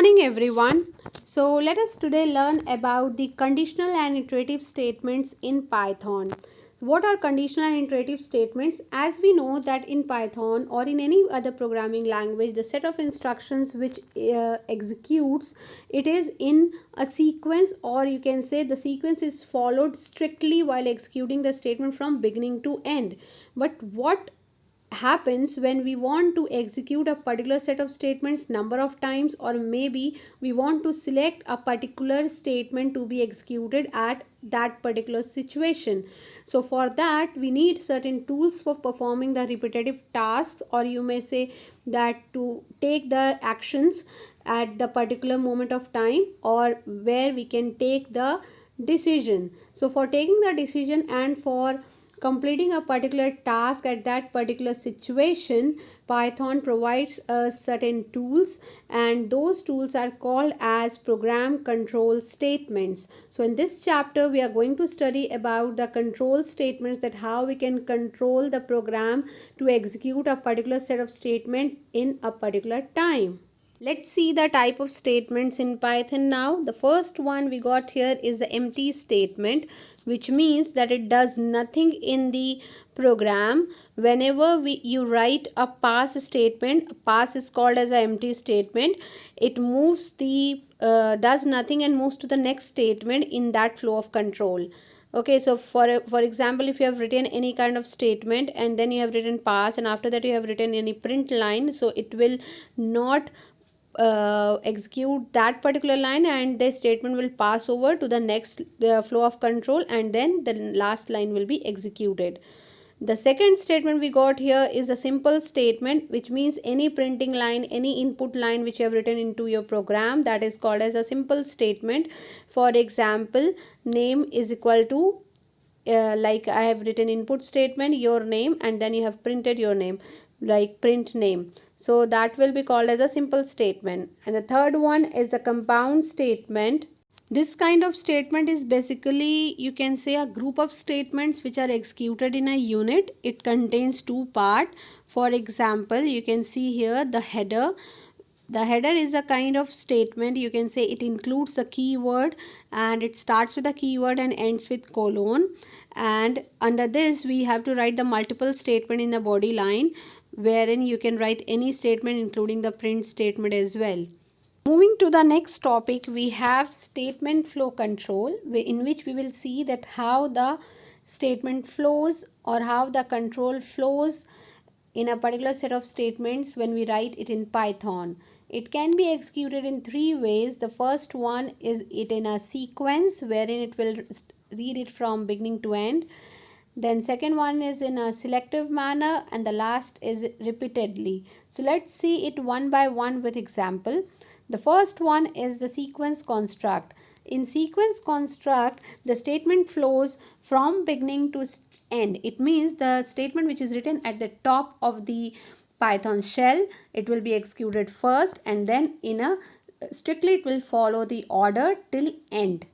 morning everyone. So let us today learn about the conditional and iterative statements in Python. So what are conditional and iterative statements? As we know that in Python or in any other programming language, the set of instructions which executes, it is in a sequence, or you can say the sequence is followed strictly while executing the statement from beginning to end. But what happens when we want to execute a particular set of statements number of times, or maybe we want to select a particular statement to be executed at that particular situation. So for that we need certain tools for performing the repetitive tasks, or you may say that to take the actions at the particular moment of time, or where we can take the decision. So for taking the decision and for completing a particular task at that particular situation, Python provides us certain tools, and those tools are called as program control statements. So in this chapter we are going to study about the control statements, that how we can control the program to execute a particular set of statement in a particular time. Let's see the type of statements in Python now. The first one we got here is the empty statement, which means that it does nothing in the program. Whenever you write a pass statement, pass is called as an empty statement. It moves does nothing and moves to the next statement in that flow of control. Okay, so for example, if you have written any kind of statement and then you have written pass, and after that you have written any print line, so it will not execute that particular line, and the statement will pass over to the next flow of control, and then the last line will be executed. The second statement we got here is a simple statement, which means any printing line, any input line which you have written into your program, that is called as a simple statement. For example, name is equal to like I have written input statement your name, and then you have printed your name, like print name. So that will be called as a simple statement. And the third one is a compound statement. This kind of statement is basically, you can say, a group of statements which are executed in a unit. It contains two parts. For example, you can see here the header. The header is a kind of statement, you can say it includes the keyword, and it starts with a keyword and ends with colon. And under this we have to write the multiple statement in the body line, wherein you can write any statement including the print statement as well. Moving to the next topic, we have statement flow control, in which we will see that how the statement flows, or how the control flows in a particular set of statements when we write it in Python. It can be executed in three ways. The first one is it in a sequence, wherein it will read it from beginning to end. Then second one is in a selective manner, and the last is repeatedly. So let's see it one by one with example. The first one is the sequence construct. In sequence construct, the statement flows from beginning to end. It means the statement which is written at the top of the Python shell, it will be executed first, and then strictly it will follow the order till end.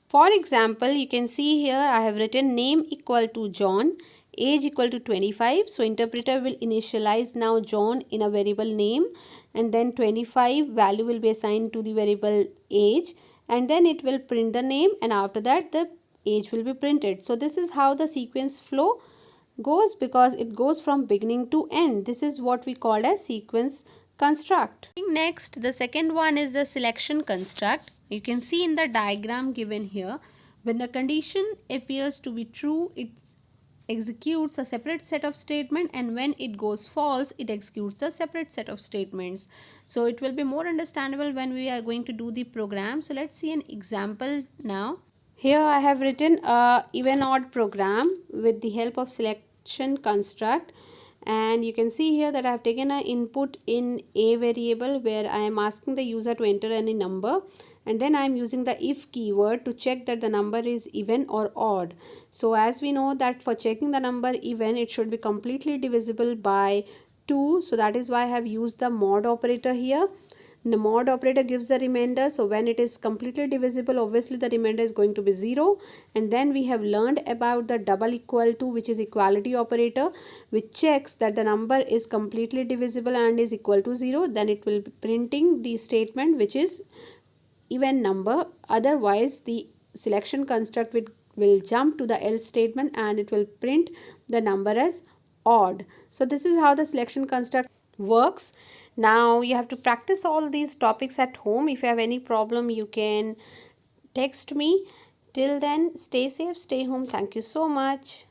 For example, you can see here I have written name equal to John, age equal to 25. So interpreter will initialize now John in a variable name, and then 25 value will be assigned to the variable age, and then it will print the name, and after that the age will be printed. So this is how the sequence flow goes, because it goes from beginning to end. This is what we call as sequence construct. Next, the second one is the selection construct. You can see in the diagram given here, when the condition appears to be true, it executes a separate set of statements, and when it goes false, it executes a separate set of statements. So it will be more understandable when we are going to do the program. So let's see an example now. Here I have written a even odd program with the help of selection construct, and you can see here that I have taken an input in a variable where I am asking the user to enter any number, and then I am using the if keyword to check that the number is even or odd. So as we know that for checking the number even, it should be completely divisible by 2, so that is why I have used the mod operator here. The mod operator gives the remainder, so when it is completely divisible, obviously the remainder is going to be 0. And then we have learned about the double equal to, which is equality operator, which checks that the number is completely divisible and is equal to 0. Then it will be printing the statement which is even number, otherwise the selection construct will jump to the else statement and it will print the number as odd. So this is how the selection construct works. Now you have to practice all these topics at home. If you have any problem, you can text me. Till then, stay safe, stay home. Thank you so much.